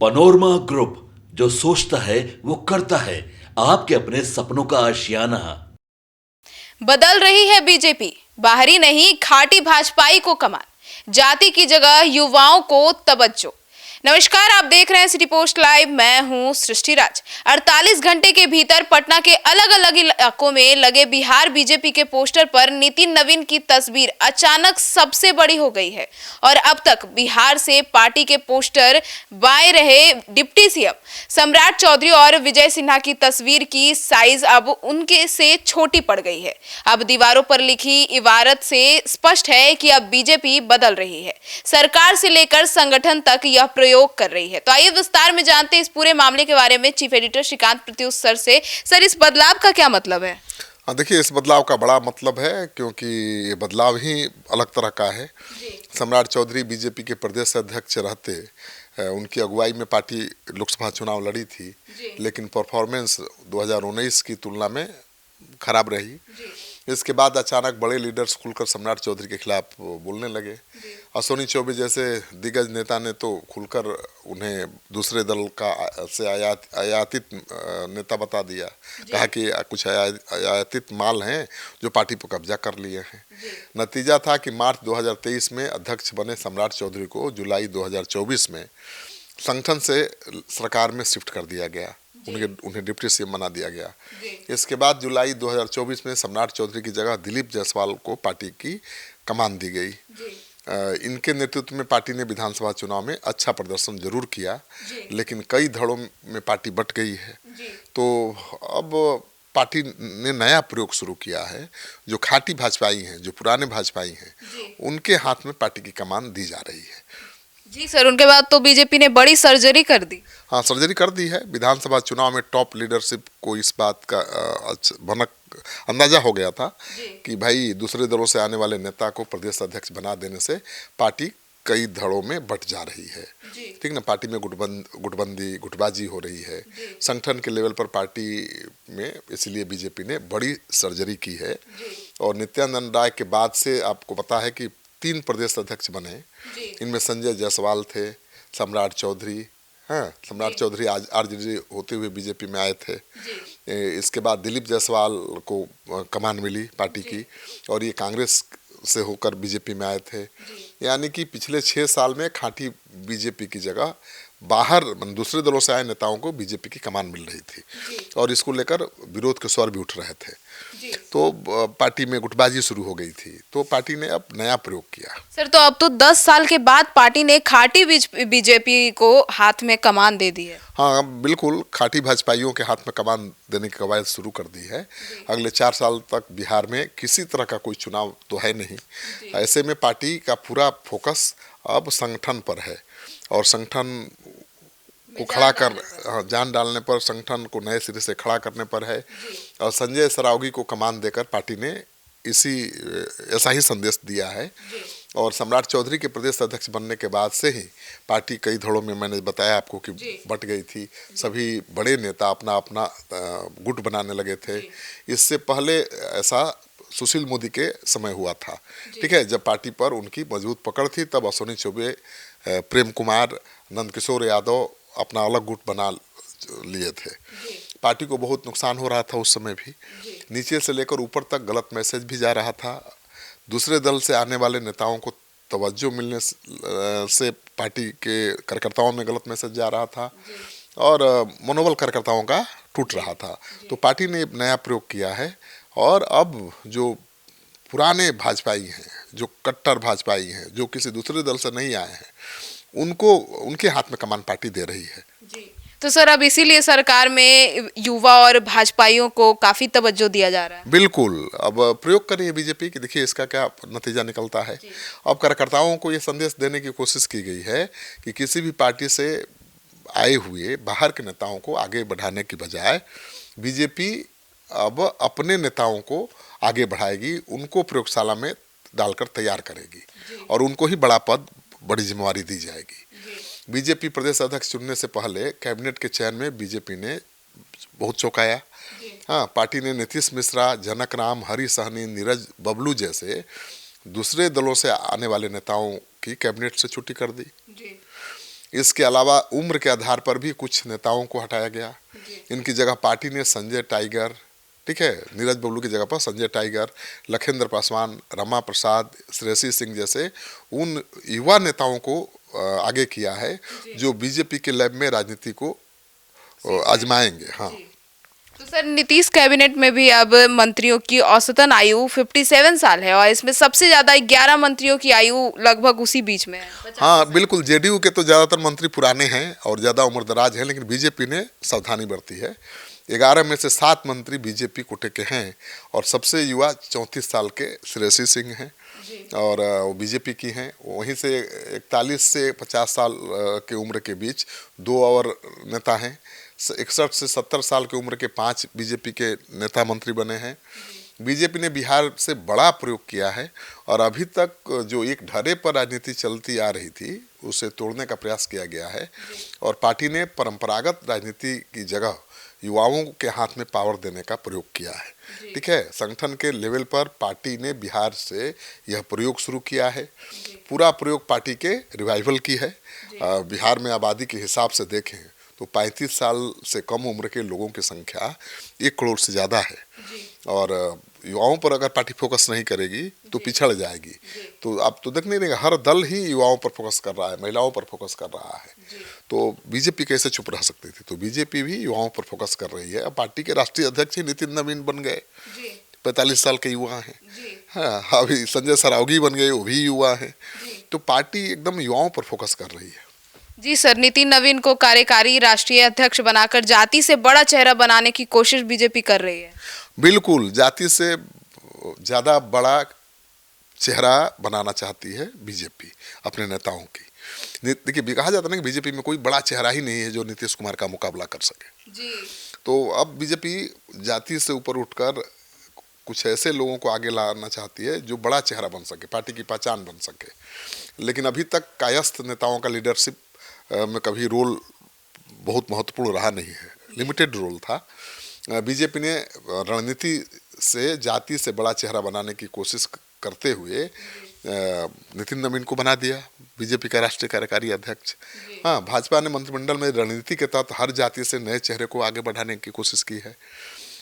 Panorama group, जो सोचता है वो करता है। आपके अपने सपनों का आशियाना। बदल रही है बीजेपी, बाहरी नहीं खाटी भाजपाई को कमान, जाति की जगह युवाओं को तवज्जो। नमस्कार, आप देख रहे हैं सिटी पोस्ट लाइव। मैं हूं सृष्टि राज। 48 घंटे के भीतर पटना के अलग अलग इलाकों में लगे बिहार बीजेपी के पोस्टर पर नितिन नवीन की तस्वीर अचानक सबसे बड़ी हो गई है और अब तक बिहार से पार्टी के पोस्टर बाए रहे डिप्टी सीएम सम्राट चौधरी और विजय सिन्हा की तस्वीर की साइज अब उनके से छोटी पड़ गई है। अब दीवारों पर लिखी इबारत से स्पष्ट है कि अब बीजेपी बदल रही है, सरकार से लेकर संगठन तक यह प्रयोग कर रही है। तो आइए विस्तार में जानते हैं इस पूरे मामले के बारे में chief editor Shrikant Pratyush sir से। सर, इस बदलाव का क्या मतलब है? देखिए, इस बदलाव का बड़ा मतलब है क्योंकि ये बदलाव ही अलग तरह का है। सम्राट चौधरी बीजेपी के प्रदेश अध्यक्ष रहते, उनकी अगुवाई में पार्टी लोकसभा चुनाव लड़ी थी, लेकिन परफॉर्मेंस 2019 की तुलना में खराब रही। इसके बाद अचानक बड़े लीडर्स खुलकर सम्राट चौधरी के खिलाफ बोलने लगे। अश्विनी चौबे जैसे दिग्गज नेता ने तो खुलकर उन्हें दूसरे दल का से आयातित नेता बता दिया। कहा कि कुछ आयातित माल हैं जो पार्टी पर कब्जा कर लिए हैं। नतीजा था कि मार्च 2023 में अध्यक्ष बने सम्राट चौधरी को जुलाई 2024 में संगठन से सरकार में शिफ्ट कर दिया गया। उन्हें डिप्टी सीएम बना दिया गया। इसके बाद जुलाई 2024 में सम्राट चौधरी की जगह दिलीप जायसवाल को पार्टी की कमान दी गई। इनके नेतृत्व में पार्टी ने विधानसभा चुनाव में अच्छा प्रदर्शन जरूर किया, लेकिन कई धड़ों में पार्टी बंट गई है। तो अब पार्टी ने नया प्रयोग शुरू किया है। जो खाटी भाजपाई हैं, जो पुराने भाजपाई हैं, उनके हाथ में पार्टी की कमान दी जा रही है। जी सर, उनके बाद तो बीजेपी ने बड़ी सर्जरी कर दी। हाँ, सर्जरी कर दी है। विधानसभा चुनाव में टॉप लीडरशिप को इस बात का भनक अंदाजा हो गया था कि भाई दूसरे दलों से आने वाले नेता को प्रदेश अध्यक्ष बना देने से पार्टी कई धड़ों में बट जा रही है। ठीक ना, पार्टी में गुटबाजी हो रही है संगठन के लेवल पर पार्टी में। इसलिए बीजेपी ने बड़ी सर्जरी की है। और नित्यानंद राय के बाद से आपको पता है कि 3 प्रदेश अध्यक्ष बने। इनमें संजय जायसवाल थे, सम्राट चौधरी, हाँ, सम्राट चौधरी आज आरजेडी होते हुए बीजेपी में आए थे। इसके बाद दिलीप जायसवाल को कमान मिली पार्टी की और ये कांग्रेस से होकर बीजेपी में आए थे। यानी कि पिछले 6 साल में खाटी बीजेपी की जगह बाहर दूसरे दलों से आए नेताओं को बीजेपी की कमान मिल रही थी और इसको लेकर विरोध के स्वर भी उठ रहे थे। तो पार्टी में गुटबाजी शुरू हो गई थी। तो पार्टी ने अब नया प्रयोग किया। सर, तो अब तो 10 साल के बाद पार्टी ने खाटी बीजेपी को हाथ में कमान दे दी है। हाँ, बिल्कुल, खाटी भाजपाइयों के हाथ में कमान देने की कवायद शुरू कर दी है। अगले 4 साल तक बिहार में किसी तरह का कोई चुनाव तो है नहीं। ऐसे में पार्टी का पूरा फोकस अब संगठन पर है और संगठन को खड़ा कर जान डालने पर, संगठन को नए सिरे से खड़ा करने पर है। और संजय सरावगी को कमान देकर पार्टी ने ऐसा ही संदेश दिया है। और सम्राट चौधरी के प्रदेश अध्यक्ष बनने के बाद से ही पार्टी कई धड़ों में, मैंने बताया आपको कि बट गई थी। सभी बड़े नेता अपना अपना गुट बनाने लगे थे। इससे पहले ऐसा सुशील मोदी के समय हुआ था, ठीक है, जब पार्टी पर उनकी मजबूत पकड़ थी। तब अश्विनी चौबे, प्रेम कुमार, नंदकिशोर यादव अपना अलग गुट बना लिए थे। पार्टी को बहुत नुकसान हो रहा था उस समय भी। नीचे से लेकर ऊपर तक गलत मैसेज भी जा रहा था। दूसरे दल से आने वाले नेताओं को तवज्जो मिलने से पार्टी के कार्यकर्ताओं में गलत मैसेज जा रहा था और मनोबल कार्यकर्ताओं का टूट रहा था। तो पार्टी ने नया प्रयोग किया है और अब जो पुराने भाजपाई हैं, जो कट्टर भाजपाई हैं, जो किसी दूसरे दल से नहीं आए हैं, उनको उनके हाथ में कमान पार्टी दे रही है। तो सर, अब इसीलिए सरकार में युवा और भाजपाइयों को काफी तवज्जो दिया जा रहा है। बिल्कुल, अब प्रयोग कर रही है बीजेपी कि देखिए इसका क्या नतीजा निकलता है। अब कार्यकर्ताओं को ये संदेश देने की कोशिश की गई है कि किसी भी पार्टी से आए हुए बाहर के नेताओं को आगे बढ़ाने की बजाय बीजेपी अब अपने नेताओं को आगे बढ़ाएगी, उनको प्रयोगशाला में डालकर तैयार करेगी और उनको ही बड़ा पद, बड़ी जिम्मेवारी दी जाएगी। बीजेपी प्रदेश अध्यक्ष चुनने से पहले कैबिनेट के चयन में बीजेपी ने बहुत चौंकाया। हाँ, पार्टी ने नीतीश मिश्रा, जनक राम, हरी सहनी, नीरज बबलू जैसे दूसरे दलों से आने वाले नेताओं की कैबिनेट से छुट्टी कर दी। इसके अलावा उम्र के आधार पर भी कुछ नेताओं को हटाया गया। इनकी जगह पार्टी ने संजय टाइगर, ठीक है, नीरज बबलू की जगह पर संजय टाइगर, लखिंद्र पासवान, रमा प्रसाद, श्रेयसी सिंह जैसे उन युवा नेताओं को आगे किया है जो बीजेपी के लैब में राजनीति को आजमाएंगे। हाँ, तो सर नीतीश कैबिनेट में भी अब मंत्रियों की औसतन आयु 57 साल है और इसमें सबसे ज्यादा 11 मंत्रियों की आयु लगभग उसी बीच में है। हाँ बिल्कुल, जेडीयू के तो ज़्यादातर मंत्री पुराने हैं और ज़्यादा उम्रदराज हैं, लेकिन बीजेपी ने सावधानी बरती है। 11 में से 7 मंत्री बीजेपी कोटे के हैं और सबसे युवा 34 साल के श्रेयसी सिंह हैं और वो बीजेपी की हैं। वहीं से 41 से 50 साल की उम्र के बीच 2 और नेता हैं। 61 से 70 साल की उम्र के 5 बीजेपी के नेता मंत्री बने हैं। बीजेपी ने बिहार से बड़ा प्रयोग किया है और अभी तक जो एक ढर्रे पर राजनीति चलती आ रही थी उसे तोड़ने का प्रयास किया गया है और पार्टी ने परंपरागत राजनीति की जगह युवाओं के हाथ में पावर देने का प्रयोग किया है। ठीक है, संगठन के लेवल पर पार्टी ने बिहार से यह प्रयोग शुरू किया है। पूरा प्रयोग पार्टी के रिवाइवल की है। बिहार में आबादी के हिसाब से देखें तो 35 साल से कम उम्र के लोगों की संख्या 1 करोड़ से ज़्यादा है और युवाओं पर अगर पार्टी फोकस नहीं करेगी तो पिछड़ जाएगी। तो आप तो देख नहीं रहेगा, हर दल ही युवाओं पर फोकस कर रहा है, महिलाओं पर फोकस कर रहा है। तो बीजेपी कैसे चुप रह सकती थी? तो बीजेपी भी युवाओं पर फोकस कर रही है। अब पार्टी के राष्ट्रीय अध्यक्ष ही नितिन नवीन बन गए, 45 साल के युवा हैं। हाँ, अभी संजय सरावगी बन गए, वो भी युवा हैं। तो पार्टी एकदम युवाओं पर फोकस कर रही है। जी सर, नितिन नवीन को कार्यकारी राष्ट्रीय अध्यक्ष बनाकर जाति से बड़ा चेहरा बनाने की कोशिश बीजेपी कर रही है। बिल्कुल, जाति से ज़्यादा बड़ा चेहरा बनाना चाहती है बीजेपी अपने नेताओं की। देखिए, कहा जाता है ना कि बीजेपी में कोई बड़ा चेहरा ही नहीं है जो नीतीश कुमार का मुकाबला कर सके। जी। तो अब बीजेपी जाति से ऊपर उठकर कुछ ऐसे लोगों को आगे लाना चाहती है जो बड़ा चेहरा बन सके, पार्टी की पहचान बन सके। लेकिन अभी तक कायस्थ नेताओं का लीडरशिप में कभी रोल बहुत महत्वपूर्ण रहा नहीं है, लिमिटेड रोल था। बीजेपी ने रणनीति से जाति से बड़ा चेहरा बनाने की कोशिश करते हुए नितिन नवीन को बना दिया बीजेपी का राष्ट्रीय कार्यकारी अध्यक्ष। हाँ, भाजपा ने मंत्रिमंडल में रणनीति के तहत हर जाति से नए चेहरे को आगे बढ़ाने की कोशिश की है।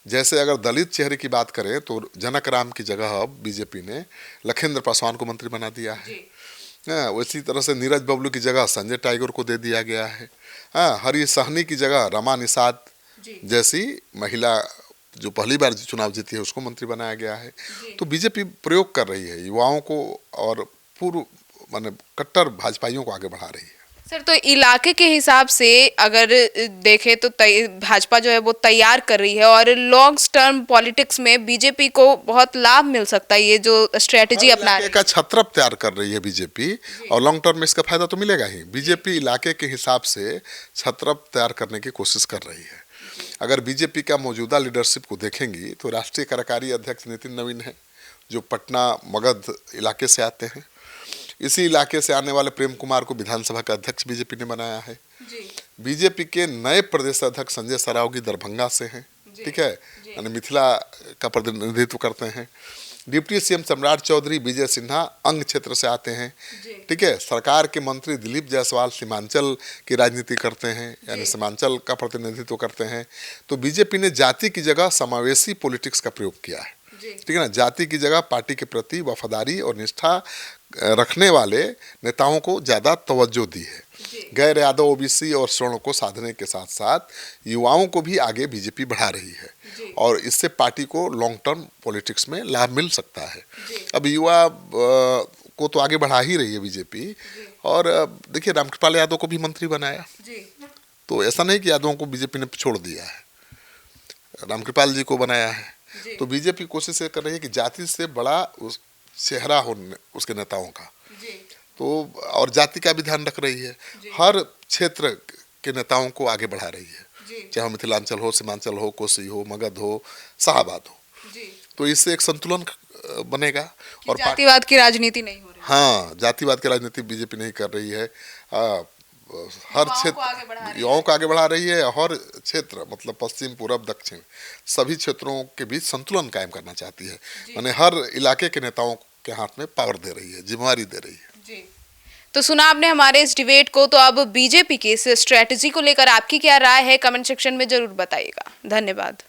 जैसे अगर दलित चेहरे की बात करें तो जनक राम की जगह अब बीजेपी ने लखिंद्र पासवान को मंत्री बना दिया है। हाँ, उसी तरह से नीरज बबलू की जगह संजय टाइगर को दे दिया गया है। हाँ, हरी सहनी की जगह रमा निषाद जैसी महिला जो पहली बार चुनाव जीती है उसको मंत्री बनाया गया है। तो बीजेपी प्रयोग कर रही है युवाओं को और पूर्व माने कट्टर भाजपाइयों को आगे बढ़ा रही है। सर, तो इलाके के हिसाब से अगर देखें तो भाजपा जो है वो तैयार कर रही है और लॉन्ग टर्म पॉलिटिक्स में बीजेपी को बहुत लाभ मिल सकता है, ये जो स्ट्रेटजी अपना रही है। का छत्रप तैयार कर रही है बीजेपी और लॉन्ग टर्म में इसका फायदा तो मिलेगा ही। बीजेपी इलाके के हिसाब से छत्रप तैयार करने की कोशिश कर रही है। अगर बीजेपी का मौजूदा लीडरशिप को देखेंगी तो राष्ट्रीय कार्यकारी अध्यक्ष नितिन नवीन है जो पटना मगध इलाके से आते हैं। इसी इलाके से आने वाले प्रेम कुमार को विधानसभा का अध्यक्ष बीजेपी ने बनाया है। बीजेपी के नए प्रदेश अध्यक्ष संजय सरावगी दरभंगा से हैं, ठीक है, यानी मिथिला का प्रतिनिधित्व करते हैं। डिप्टी सीएम सम्राट चौधरी विजय सिन्हा अंग क्षेत्र से आते हैं, ठीक है। सरकार के मंत्री दिलीप जायसवाल सीमांचल की राजनीति करते हैं, यानी सीमांचल का प्रतिनिधित्व करते हैं। तो बीजेपी ने जाति की जगह समावेशी पॉलिटिक्स का प्रयोग किया है, ठीक है ना। जाति की जगह पार्टी के प्रति वफादारी और निष्ठा रखने वाले नेताओं को ज़्यादा तवज्जो दी है। गैर यादव ओबीसी और स्वर्ण को साधने के साथ साथ युवाओं को भी आगे बीजेपी बढ़ा रही है और इससे पार्टी को लॉन्ग टर्म पॉलिटिक्स में लाभ मिल सकता है। अब युवा को तो आगे बढ़ा ही रही है बीजेपी। और देखिए, रामकृपाल यादव को भी मंत्री बनाया, तो ऐसा नहीं कि यादवों को बीजेपी ने छोड़ दिया है, रामकृपाल जी को बनाया है। तो बीजेपी कोशिश कर रही है कि जाति से बड़ा चेहरा हो उसके नेताओं का, तो और जाति का भी ध्यान रख रही है। हर क्षेत्र के नेताओं को आगे बढ़ा रही है, चाहे मिथिलांचल हो, सीमांचल हो, कोसी हो, मगध हो, शाहबाद हो। तो इससे एक संतुलन बनेगा और जातिवाद की राजनीति नहीं हो रही। हाँ, जातिवाद की राजनीति बीजेपी नहीं कर रही है। हर क्षेत्र युवाओं को आगे बढ़ा रही है। हर क्षेत्र मतलब पश्चिम, पूर्व, दक्षिण सभी क्षेत्रों के बीच संतुलन कायम करना चाहती है। यानी हर इलाके के नेताओं के हाथ में पावर दे रही है, जिम्मेवारी दे रही है। तो सुना आपने हमारे इस डिबेट को, तो अब बीजेपी की इस स्ट्रेटजी को लेकर आपकी क्या राय है, कमेंट सेक्शन में जरूर बताइएगा। धन्यवाद।